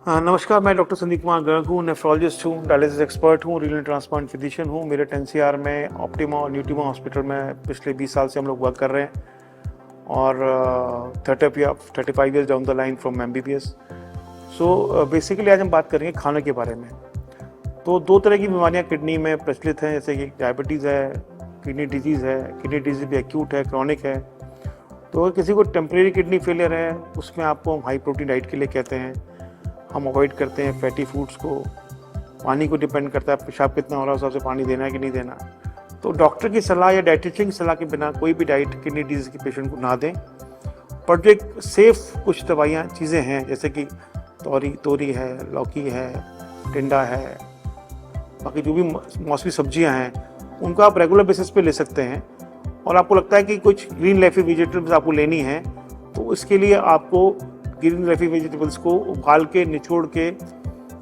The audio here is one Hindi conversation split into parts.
हाँ, नमस्कार। मैं डॉक्टर संदीप कुमार गर्ग हूँ, नेफ्रोलॉजिस्ट हूँ, डायलिसिस एक्सपर्ट हूँ, रीनल ट्रांसप्लांट फिजिशियन हूँ। मेरे एनसीआर में ऑप्टिमा और न्यूट्रिमा हॉस्पिटल में पिछले 20 साल से हम लोग वर्क कर रहे हैं और 35 years down the line from MBBS। So basically आज हम बात करेंगे खाने के बारे में। तो दो तरह की बीमारियाँ किडनी में प्रचलित हैं, जैसे कि डायबिटीज़ है, किडनी डिजीज़ है। किडनी डिजीज़ भी एक्यूट है, क्रॉनिक है। तो अगर किसी को टेम्परेरी किडनी फेलियर है, उसमें आपको हम हाई प्रोटीन डाइट के लिए कहते हैं। हम अवॉइड करते हैं फैटी फूड्स को। पानी को डिपेंड करता है, पेशाब कितना हो रहा है उस हिसाब से पानी देना है कि नहीं देना। तो डॉक्टर की सलाह या डाइटिशियन की सलाह के बिना कोई भी डाइट किडनी डिजीज़ के पेशेंट को ना दें। पर जो एक सेफ कुछ दवाइयाँ चीज़ें हैं, जैसे कि तोरी है, लौकी है, टिंडा है, बाकी जो भी मौसमी सब्जियां हैं, उनको आप रेगुलर बेसिस पे ले सकते हैं। और आपको लगता है कि कुछ ग्रीन लीफी वेजिटेबल्स आपको लेनी है, तो इसके लिए आपको ग्रीन लीफी वेजिटेबल्स को उबाल के, निचोड़ के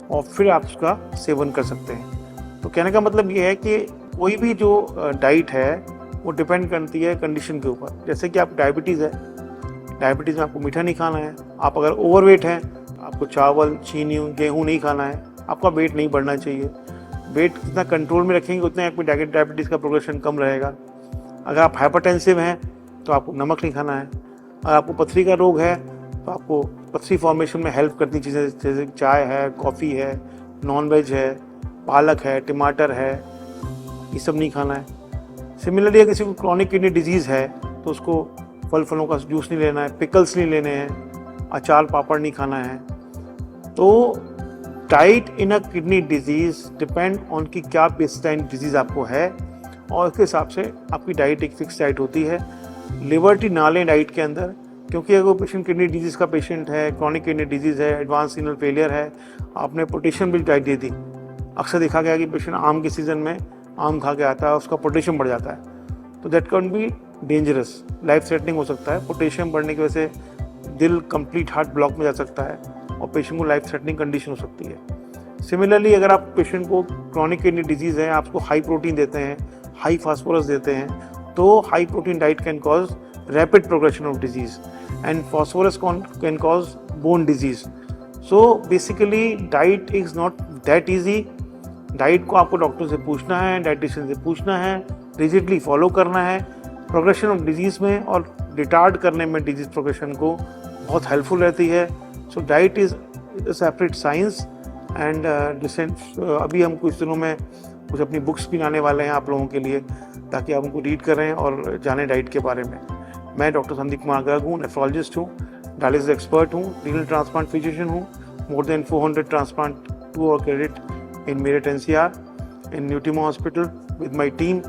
और फिर आप उसका सेवन कर सकते हैं। तो कहने का मतलब ये है कि कोई भी जो डाइट है वो डिपेंड करती है कंडीशन के ऊपर। जैसे कि आप डायबिटीज़ है, डायबिटीज़ में आपको मीठा नहीं खाना है। आप अगर ओवरवेट हैं, आपको चावल, चीनी, गेहूँ नहीं खाना है। आपका वेट नहीं बढ़ना चाहिए। वेट जितना कंट्रोल में रखेंगे उतना आपको डायबिटीज़ का प्रोग्रेशन कम रहेगा। अगर आप हाइपरटेंसिव हैं तो आपको नमक नहीं खाना है। अगर आपको पथरी का रोग है तो आपको पथरी फॉर्मेशन में हेल्प करती चीज़ें जैसे चाय है, कॉफ़ी है, नॉन वेज है, पालक है, टमाटर है, ये सब नहीं खाना है। सिमिलरली अगर किसी को क्रॉनिक किडनी डिजीज़ है तो उसको फलों का जूस नहीं लेना है, पिकल्स नहीं लेने हैं, अचार पापड़ नहीं खाना है। तो diet in a kidney disease depend on कि क्या बेसलाइन डिजीज़ आपको है और उसके हिसाब से आपकी डाइट एक फिक्स डाइट होती है। लिबर्टी ना लें डाइट के अंदर, क्योंकि अगर वो पेशेंट किडनी डिजीज़ का पेशेंट है, क्रॉनिक किडनी डिजीज़ है, एडवांस रीनल फेलियर है, आपने पोटेशियम भी डाइट दे दी। अक्सर देखा गया कि पेशेंट आम के सीज़न में आम खा के आता है, उसका पोटेशियम बढ़ जाता है। तो that can be dangerous, life threatening हो सकता है। पोटेशियम बढ़ने की वजह से दिल कंप्लीट हार्ट ब्लॉक में जा सकता है और पेशेंट को लाइफ थ्रेटनिंग कंडीशन हो सकती है। सिमिलरली अगर आप पेशेंट को क्रॉनिक किडनी डिजीज़ है, आप उसको हाई प्रोटीन देते हैं, हाई फास्फोरस देते हैं, तो high protein diet can cause rapid progression of disease and phosphorus can cause bone disease. So basically diet is not that easy. Diet को आपको डॉक्टर से पूछना है, डाइटिशियन से पूछना है, रिजिडली फॉलो करना है। प्रोग्रेशन ऑफ डिजीज़ में और रिटार्ड करने में डिजीज़ प्रोग्रेशन को बहुत हेल्पफुल रहती है। So diet is separate science and अभी हम कुछ दिनों में कुछ अपनी बुक्स भी लाने वाले हैं आप लोगों के लिए, ताकि आप उनको रीड करें और जानें डाइट के बारे में। मैं डॉक्टर संदीप कुमार गर्ग हूँ, नेफ्रोलॉजिस्ट हूँ, डायलिसिस एक्सपर्ट हूँ, रीनल ट्रांसप्लांट फिजिशियन हूँ। मोर देन 400 ट्रांसप्लांट टू और credit in Meerut NCR in Nutrema hospital with my team.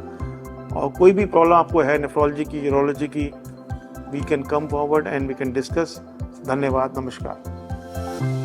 और कोई भी प्रॉब्लम आपको है नेफ्रोलॉजी की, यूरोलॉजी की, we can come forward and we can discuss. धन्यवाद, नमस्कार।